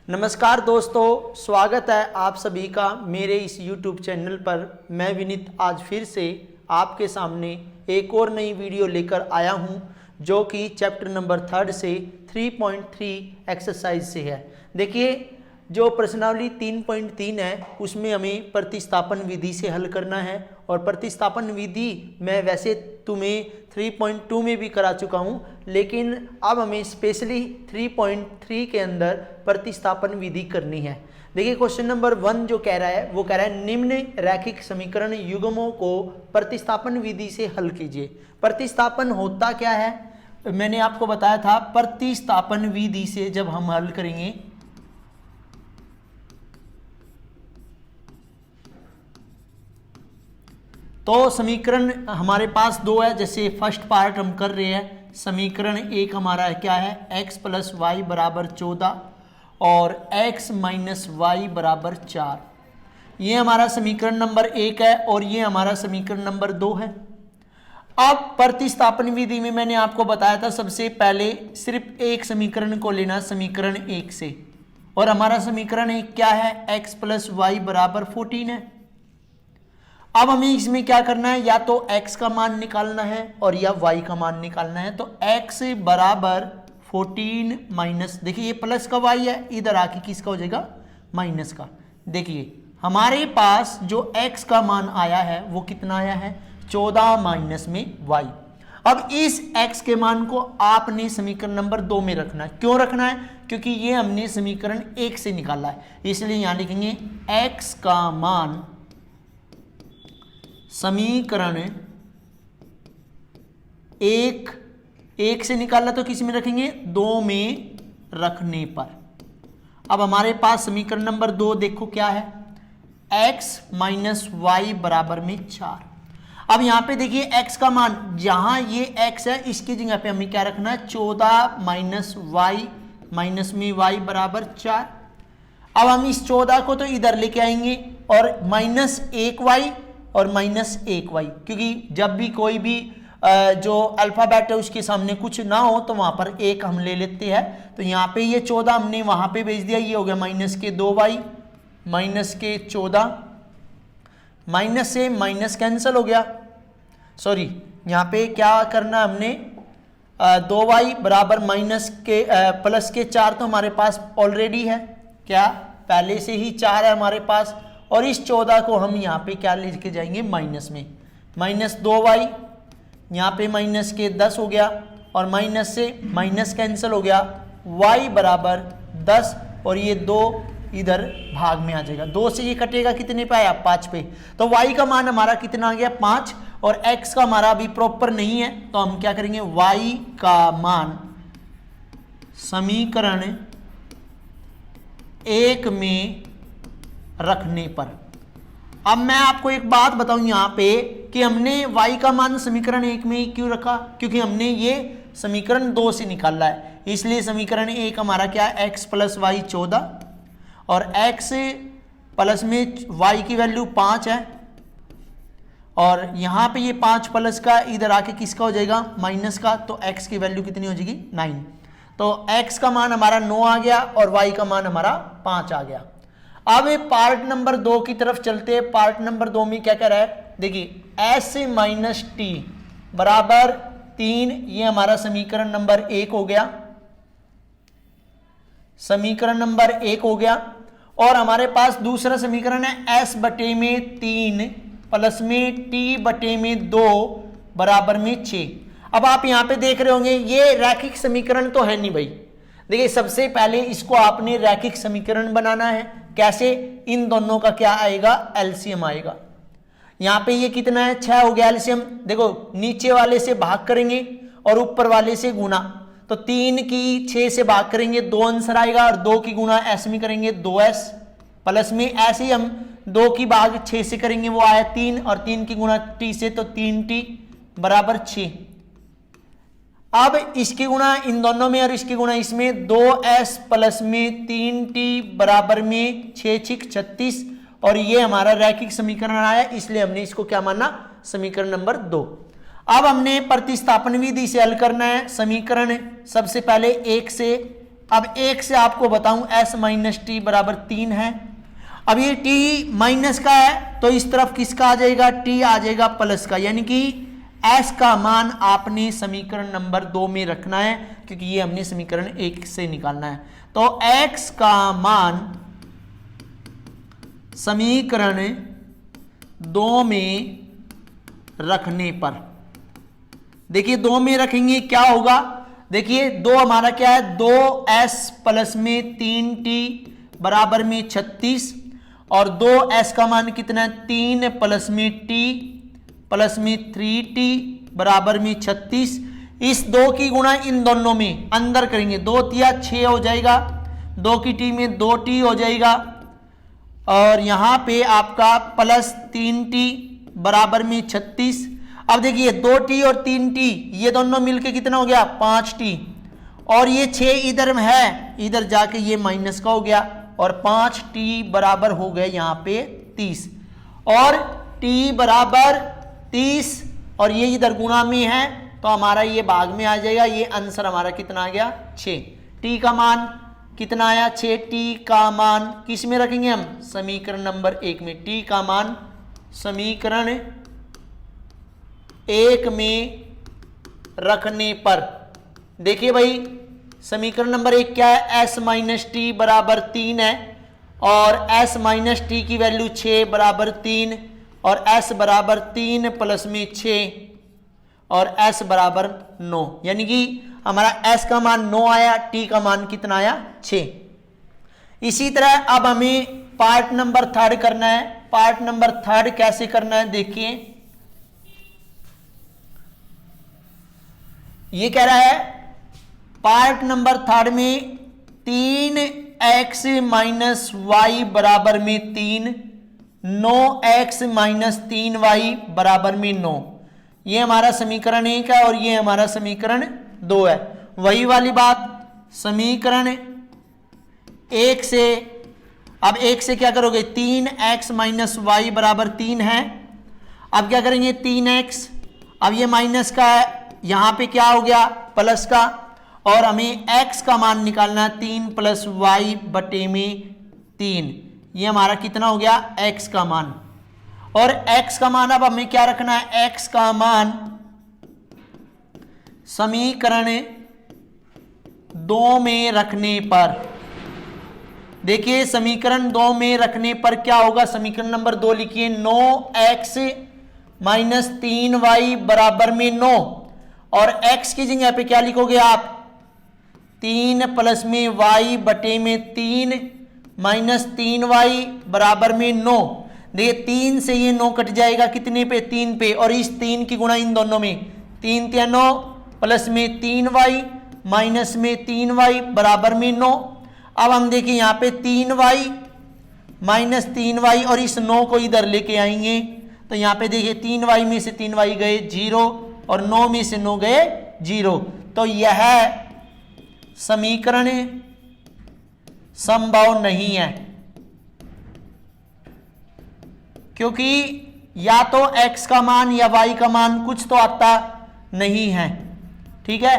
नमस्कार दोस्तों, स्वागत है आप सभी का मेरे इस YouTube चैनल पर। मैं विनीत आज फिर से आपके सामने एक और नई वीडियो लेकर आया हूं, जो कि चैप्टर नंबर 3 से 3.3 एक्सरसाइज से है। देखिए, जो प्रश्नावली 3.3 है उसमें हमें प्रतिस्थापन विधि से हल करना है, और प्रतिस्थापन विधि मैं वैसे तुम्हें 3.2 में भी करा चुका हूं, लेकिन अब हमें स्पेशली 3.3 के अंदर प्रतिस्थापन विधि करनी है। देखिए, क्वेश्चन नंबर 1 जो कह रहा है वो कह रहा है निम्न रैखिक समीकरण युग्मों को प्रतिस्थापन विधि से हल कीजिए। प्रतिस्थापन होता क्या है, मैंने आपको बताया था। प्रतिस्थापन विधि से जब हम हल करेंगे तो समीकरण हमारे पास दो है। जैसे फर्स्ट पार्ट हम कर रहे हैं, समीकरण एक हमारा क्या है, x प्लस वाई बराबर 14 और x माइनस वाई बराबर 4। ये हमारा समीकरण नंबर 1 है और ये हमारा समीकरण नंबर 2 है। अब प्रतिस्थापन विधि में मैंने आपको बताया था सबसे पहले सिर्फ एक समीकरण को लेना, समीकरण 1 से, और हमारा समीकरण 1 क्या है, x प्लस वाई बराबर 14 है। अब हमें इसमें क्या करना है, या तो x का मान निकालना है और या y का मान निकालना है। तो x बराबर 14 माइनस, देखिए ये प्लस का y है, इधर आके किसका हो जाएगा, माइनस का। देखिए हमारे पास जो x का मान आया है वो कितना आया है, 14 माइनस में y। अब इस x के मान को आपने समीकरण नंबर 2 में रखना है। क्यों रखना है, क्योंकि ये हमने समीकरण 1 से निकाला है, इसलिए यहां लिखेंगे x का मान समीकरण 1 से निकाला तो किस में रखेंगे, 2 में रखने पर। अब हमारे पास समीकरण नंबर 2 देखो क्या है, x माइनस वाई बराबर में 4। अब यहां पे देखिए x का मान, जहां ये x है इसकी जगह पे हमें क्या रखना है, 14 माइनस वाई माइनस में y बराबर 4। अब हम इस 14 को तो इधर लेके आएंगे और माइनस 1y और माइनस 1y, क्योंकि जब भी कोई भी जो अल्फाबेट है उसके सामने कुछ ना हो तो वहां पर 1 हम ले लेते हैं। तो यहाँ पे ये 14 हमने वहां पे भेज दिया, ये हो गया माइनस के 2y माइनस के 14, माइनस से माइनस कैंसिल हो गया। सॉरी, यहाँ पे क्या करना हमने, 2y बराबर माइनस के प्लस के 4 तो हमारे पास ऑलरेडी है, क्या पहले से ही 4 है हमारे पास, और इस 14 को हम यहाँ पे क्या लेके जाएंगे, माइनस में, माइनस 2y, यहाँ पे माइनस के 10 हो गया, और माइनस से माइनस कैंसिल हो गया, y बराबर 10, और ये 2 इधर भाग में आ जाएगा, 2 से ये कटेगा कितने पे आया, 5 पे। तो y का मान हमारा कितना आ गया, 5, और x का हमारा अभी प्रॉपर नहीं है, तो हम क्या करेंगे, y का मान समीकरण 1 में रखने पर। अब मैं आपको एक बात बताऊं यहां पे कि हमने y का मान समीकरण 1 में ही क्यों रखा, क्योंकि हमने ये समीकरण 2 से निकाला है, इसलिए समीकरण 1 हमारा क्या है, x प्लस वाई 14 और x प्लस में y की वैल्यू 5 है, और यहां पे ये 5 प्लस का इधर आके किसका हो जाएगा, माइनस का, तो x की वैल्यू कितनी हो जाएगी, 9। तो x का मान हमारा 9 आ गया और y का मान हमारा 5 आ गया। अब पार्ट नंबर 2 की तरफ चलते हैं। पार्ट नंबर 2 में क्या कह रहा है, देखिए s माइनस टी बराबर 3, ये हमारा समीकरण नंबर 1 हो गया, समीकरण नंबर 1 हो गया। और हमारे पास दूसरा समीकरण है s बटे में 3 प्लस में t बटे में 2 बराबर में 6। अब आप यहां पे देख रहे होंगे ये रैखिक समीकरण तो है नहीं भाई। देखिए, सबसे पहले इसको आपने रैखिक समीकरण बनाना है। कैसे, इन दोनों का क्या आएगा, एलसीएम आएगा। यहां पे ये कितना है, 6 हो गया एलसीएम। देखो, नीचे वाले से भाग करेंगे और ऊपर वाले से गुना, तो 3 की 6 से भाग करेंगे, 2 आंसर आएगा, और 2 की गुना एस में करेंगे 2s, प्लस में ऐसे ही हम 2 की भाग 6 से करेंगे, वो आया 3, और 3 की गुना t से, तो 3t बराबर 6। अब इसकी गुणा इन दोनों में और इसकी गुणा इसमें, 2s प्लस में 3t बराबर में 6 6 36, और ये हमारा रैखिक समीकरण आया, इसलिए हमने इसको क्या माना, समीकरण नंबर 2। अब हमने प्रतिस्थापन विधि से हल करना है समीकरण। सबसे पहले 1 से अब एक से आपको बताऊं s माइनस टी बराबर 3 है। अब ये t माइनस का है तो इस तरफ किसका आ जाएगा, t आ जाएगा प्लस का, यानी कि s का मान आपने समीकरण नंबर 2 में रखना है, क्योंकि ये हमने समीकरण 1 से निकालना है। तो x का मान समीकरण 2 में रखने पर, देखिए 2 में रखेंगे क्या होगा, देखिए 2 हमारा क्या है, 2s प्लस में 3t बराबर में 36 और 2s का मान कितना है, 3 प्लस में t प्लस में 3t बराबर में 36। इस 2 की गुणा इन दोनों में अंदर करेंगे, 2 तिया 6 हो जाएगा, 2 की t में 2t हो जाएगा और यहाँ पे आपका प्लस 3t बराबर में 36। अब देखिए 2t और 3t ये दोनों मिलके कितना हो गया, 5t और ये 6 इधर में है, इधर जाके ये माइनस का हो गया और 5t बराबर हो गए यहाँ पे 30 और t बराबर 30 और ये इधर गुणा में है तो हमारा ये भाग में आ जाएगा। ये आंसर हमारा कितना आ गया, 6। t का मान कितना आया, 6। t का मान किस में रखेंगे हम, समीकरण नंबर 1 में। t का मान समीकरण 1 में रखने पर, देखिए भाई समीकरण नंबर 1 क्या है, s माइनस टी बराबर 3 है और s माइनस टी की वैल्यू 6 बराबर 3 और s बराबर 3 प्लस में 6 और s बराबर 9, यानी कि हमारा s का मान 9 आया, t का मान कितना आया, 6। इसी तरह अब हमें पार्ट नंबर 3 करना है। पार्ट नंबर 3 कैसे करना है, देखिए ये कह रहा है पार्ट नंबर 3 में 3x माइनस वाई बराबर में 3, 9x माइनस 3y बराबर में 9। ये हमारा समीकरण 1 है और ये हमारा समीकरण 2 है। वही वाली बात समीकरण 1 से, अब 1 से क्या करोगे, 3x माइनस वाई बराबर 3 है। अब क्या करेंगे 3x, अब ये माइनस का है, यहां पे क्या हो गया प्लस का और हमें x का मान निकालना है 3 प्लस वाई बटे में 3। ये हमारा कितना हो गया, x का मान। और x का मान अब हमें क्या रखना है, x का मान समीकरण 2 में रखने पर, देखिए समीकरण 2 में रखने पर क्या होगा, समीकरण नंबर 2 लिखिए, 9x माइनस 3y बराबर में 9 और x की जगह पे क्या लिखोगे आप, 3 प्लस में y बटे में 3 माइनस 3y बराबर में 9। देखिए 3 से ये 9 कट जाएगा कितने पे, 3 पे, और इस 3 की गुणा इन दोनों में, 3 तिया 9 प्लस में 3y माइनस में 3y बराबर में 9। अब हम देखिए यहाँ पे 3y माइनस 3y और इस 9 को इधर लेके आएंगे तो यहाँ पे देखिए 3y में से 3y गए 0 और 9 में से 9 गए 0। तो यह समीकरण संभव नहीं है, क्योंकि या तो x का मान या y का मान कुछ तो आता नहीं है, ठीक है।